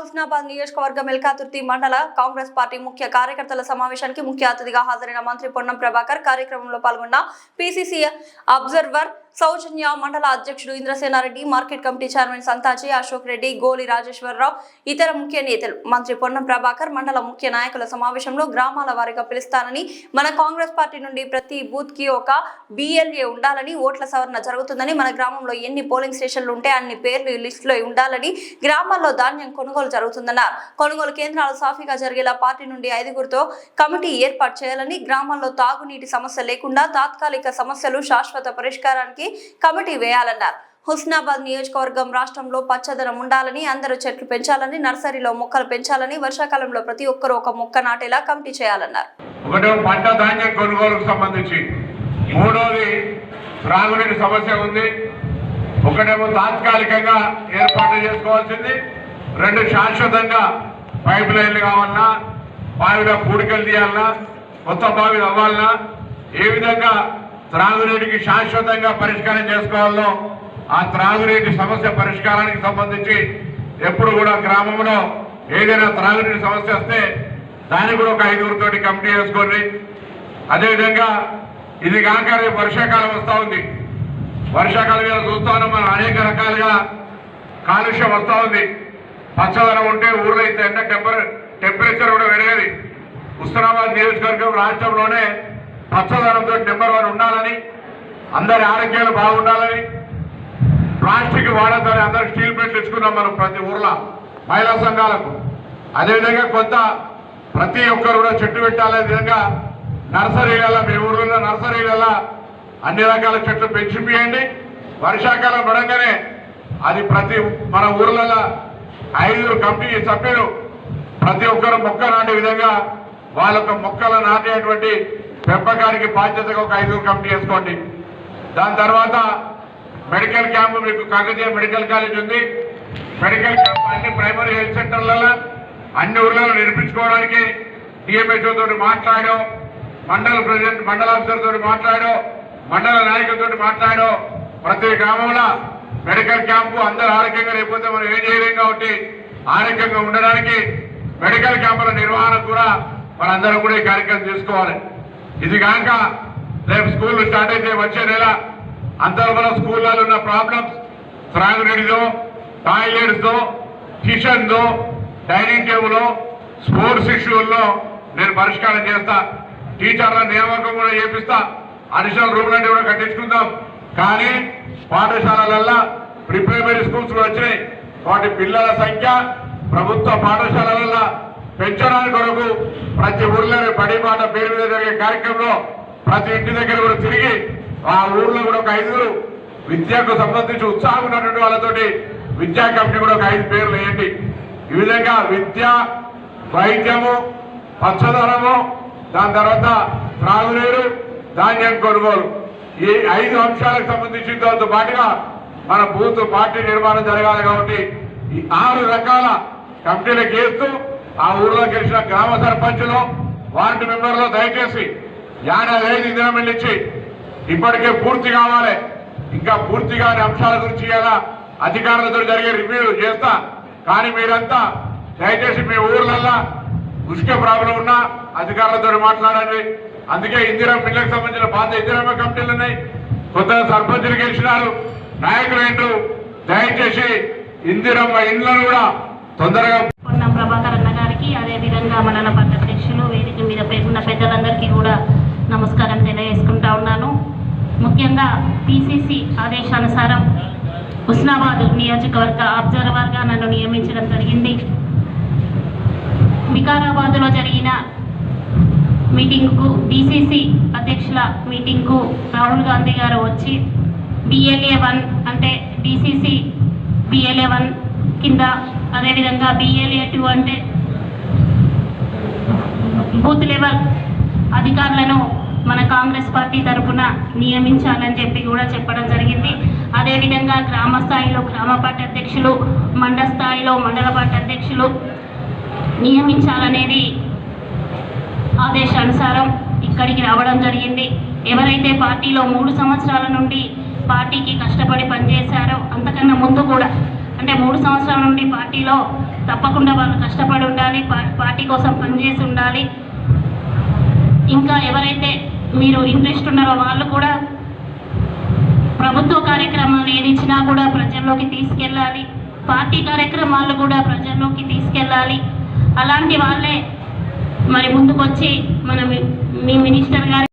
హుస్నాబాద్ నియోజకవర్గం ఎల్కాతుర్తి మండల కాంగ్రెస్ పార్టీ ముఖ్య కార్యకర్తల సమావేశానికి ముఖ్య అతిథిగా హాజరైన మంత్రి పొన్నం ప్రభాకర్ కార్యక్రమంలో పాల్గొన్న పిసిసి అబ్జర్వర్ సౌజన్య మండల అధ్యక్షుడు Indrasenareddy market committee chairman Santaji Ashok Reddy Goli Rajeshwararao ఇతర ముఖ్య నేతలు మంత్రి పొన్నం ప్రభాకర్ మండల ముఖ్య నాయకుల సమావేశంలో గ్రామాల వారీగా పిలుస్తానని మన కాంగ్రెస్ పార్టీ నుండి ప్రతి బూత్ కి ఒక బిఎల్ఏ ఉండాలని ఓట్ల సవరణ జరుగుతుందని మన గ్రామంలో ఎన్ని పోలింగ్ స్టేషన్లు ఉంటే అన్ని పేర్లు లిస్ట్ లో ఉండాలని గ్రామాల్లో ధాన్యం కొనుగోలు జరుగుతుందన్నారు. కొనుగోలు కేంద్రాలు సాఫీగా జరిగేలా పార్టీ నుండి 5గురితో కమిటీ ఏర్పాటు చేయాలని గ్రామాల్లో తాగునీటి సమస్య లేకుండా తాత్కాలిక సమస్యలు శాశ్వత పరిష్కారానికి కమిటీ వేయాలన్నారు. హుస్నాబాద్ నియోజకవర్గం రాష్ట్రంలో పచ్చదనం ఉండాలని అందరూ చెట్లు పెంచాలని నర్సరీలో మొక్కలు పెంచాలని వర్షాకాలంలో ప్రతి ఒక్కరూ ఒక మొక్క నాటేలా కమిటీ చేయాలన్నారు. ఒకటో పంట ధాన్యం కొనుగోలుకు సంబంధించి, మూడోది త్రాగునీటి సమస్య ఉంది. ఒకటేమో తాత్కాలికంగా ఏర్పాటు చేసుకోవాల్సింది, రెండు శాశ్వతంగా పైప్ లైన్లు కావాలన్నా, బావిలో పూడికలు తీయాలన్నా, కొత్త బావిలు అవ్వాలన్నా, ఏ విధంగా త్రాగునీటికి శాశ్వతంగా పరిష్కారం చేసుకోవాలో ఆ త్రాగునీటి సమస్య పరిష్కారానికి సంబంధించి ఎప్పుడు కూడా గ్రామంలో ఏదైనా త్రాగునీటి సమస్య వస్తే దానికి కూడా ఒక 5గురితో కమిటీ వేసుకోండి. అదేవిధంగా ఇది కాక రేపు వర్షాకాలం వస్తూ ఉంది. వర్షాకాలం మీద చూస్తా ఉన్నాం మనం, అనేక రకాలుగా కాలుష్యం వస్తూ ఉంది. పచ్చదనం ఉంటే ఊర్లో అయితే ఎండ టెంపరేచర్ కూడా పెరిగేది. హుస్నాబాద్ నియోజకవర్గం రాష్ట్రంలోనే పచ్చదనంతో నెంబర్ 1 ఉండాలని, అందరి ఆరోగ్యాలు బాగుండాలని, ప్లాస్టిక్ వాడద్దని అందరికి స్టీల్ ప్లేట్లు ఇచ్చుకున్నాం మనం ప్రతి ఊర్లో మహిళా సంఘాలకు. అదేవిధంగా ప్రతి ఒక్కరు కూడా చెట్టు పెట్టాలనే విధంగా నర్సరీలలో, మీ ఊర్లలో నర్సరీలలో అన్ని రకాల చెట్లు పెంచిపియండి. వర్షాకాలం పడంగానే అది మన ఊర్లలో 5 కమిటీ సభ్యులు ప్రతి ఒక్కరు మొక్క నాటే విధంగా వాళ్ళొక మొక్కలు నాటేటువంటి పెంపకానికి బాధ్యతగా ఒక 5 కమిటీ వేసుకోండి. దాని తర్వాత మెడికల్ క్యాంపు, మీకు కాకతీయ మెడికల్ కాలేజ్ ఉంది. మెడికల్ క్యాంప్ అన్ని ప్రైమరీ హెల్త్ సెంటర్లలో అన్ని ఊర్లలో నిర్మించుకోవడానికి డిఎంహెచ్ఓ తోటి మాట్లాడో, మండల ప్రెసిడెంట్ మండల ఆఫీసర్ తోటి మాట్లాడో, మండల నాయకులతో మాట్లాడో, ప్రతి గ్రామంలో మెడికల్ క్యాంపు అందరూ ఆరోగ్యంగా లేకపోతే మనం ఏం చేయలేం కాబట్టి ఆరోగ్యంగా ఉండడానికి మెడికల్ క్యాంపుల నిర్వహణకు కూడా మనందరం కూడా ఈ కార్యక్రమం తీసుకోవాలి. ఇది కాక రేపు స్కూల్ స్టార్ట్ అయితే వచ్చే నెల అంతర్గత స్కూళ్ళలో ఉన్న ప్రాబ్లమ్స్, త్రాగునీటితో, టాయిలెట్స్తో, కిచెన్తో, డైనింగ్ టేబుల్, స్పోర్ట్స్ ఇష్యూల్లో నేను పరిష్కారం చేస్తా. టీచర్ల నియామకం కూడా చేపిస్తా. అడిషనల్ రూమ్లన్నీ కూడా కట్టించుకుందాం. కానీ పాఠశాలలల్లో ప్రీ ప్రైమరీ స్కూల్స్ కూడా వచ్చినాయి. వాటి పిల్లల సంఖ్య ప్రభుత్వ పాఠశాలలలో పెంచడానికి కొరకు ప్రతి ఊర్లో బడి మాట పేరు మీద జరిగే కార్యక్రమంలో ప్రతి ఇంటి దగ్గర కూడా తిరిగి ఆ ఊర్లో కూడా ఒక 5 విద్యకు సంబంధించి ఉత్సాహం ఉన్నటువంటి వాళ్ళతోటి విద్యా కమిటీ కూడా ఒక 5 పేర్లు వేయండి. ఈ విధంగా విద్య, వైద్యము, పచ్చదనము, దాని తర్వాత త్రాగునీరు, ధాన్యం కొనుగోలు, ఈ 5 అంశాలకు సంబంధించిన దాంతో పాటుగా మన బూత్ పార్టీ నిర్మాణం జరగాలి. కాబట్టి ఈ 6 రకాల కమిటీలకు వేస్తూ ఆ ఊర్లో గెలిచిన గ్రామ సర్పంచులు, వార్డు మెంబర్లు దయచేసి 55 దినం ఇచ్చి ఇప్పటికే పూర్తి కావాలి. ఇంకా పూర్తిగా అంశాల గురించి ఇలా అధికారులతో జరిగే రివ్యూ చేస్తా. కానీ మీరంతా దయచేసి మీ ఊర్లల్లో ఉష్క ప్రాబ్లం ఉన్నా అధికారులతో మాట్లాడండి. అందుకే ఇందిరా పిల్లలకు సంబంధించిన పాత ఇందిరమ్మ కమిటీలు ఉన్నాయి. కొత్తగా సర్పంచులు గెలిచినారు, నాయకులు ఏంటో దయచేసి ఇందిరమ్మ ఇండ్లను కూడా తొందరగా. పొన్నం ప్రభాకర్ అన్న గారికి, అదేవిధంగా మండల పార్టీ అధ్యక్షులు, వేదిక మీద ఉన్న పెద్దలందరికీ కూడా నమస్కారం తెలియజేసుకుంటా ఉన్నాను. ముఖ్యంగా పిసిసి ఆదేశానుసారం హుస్నాబాద్ నియోజకవర్గ అబ్జర్వర్గా నన్ను నియమించడం జరిగింది. వికారాబాద్లో జరిగిన మీటింగ్కు, డిసిసి అధ్యక్షుల మీటింగ్కు రాహుల్ గాంధీ గారు వచ్చి BLA1 అంటే డిసిసి BLA1 కింద, అదేవిధంగా BLA2 అంటే బూత్ లెవెల్ అధికారులను మన కాంగ్రెస్ పార్టీ తరఫున నియమించాలని చెప్పి కూడా చెప్పడం జరిగింది. అదేవిధంగా గ్రామ స్థాయిలో గ్రామ పార్టీ అధ్యక్షులు, మండల స్థాయిలో మండల పార్టీ అధ్యక్షులు నియమించాలనేది ఆదేశానుసారం ఇక్కడికి రావడం జరిగింది. ఎవరైతే పార్టీలో 3 సంవత్సరాల నుండి పార్టీకి కష్టపడి పనిచేశారో, అంతకన్నా ముందు కూడా అంటే 3 సంవత్సరాల నుండి పార్టీలో తప్పకుండా వాళ్ళు కష్టపడి ఉండాలి, పార్టీ కోసం పనిచేసి ఉండాలి. ఇంకా ఎవరైతే మీరు ఇంట్రెస్ట్ ఉన్నారో వాళ్ళు కూడా ప్రభుత్వ కార్యక్రమాలు ఏది ఇచ్చినా కూడా ప్రజల్లోకి తీసుకెళ్ళాలి, పార్టీ కార్యక్రమాలు కూడా ప్రజల్లోకి తీసుకెళ్ళాలి. అలాంటి వాళ్ళే మరి ముందుకొచ్చి మన మీ మినిస్టర్ గారి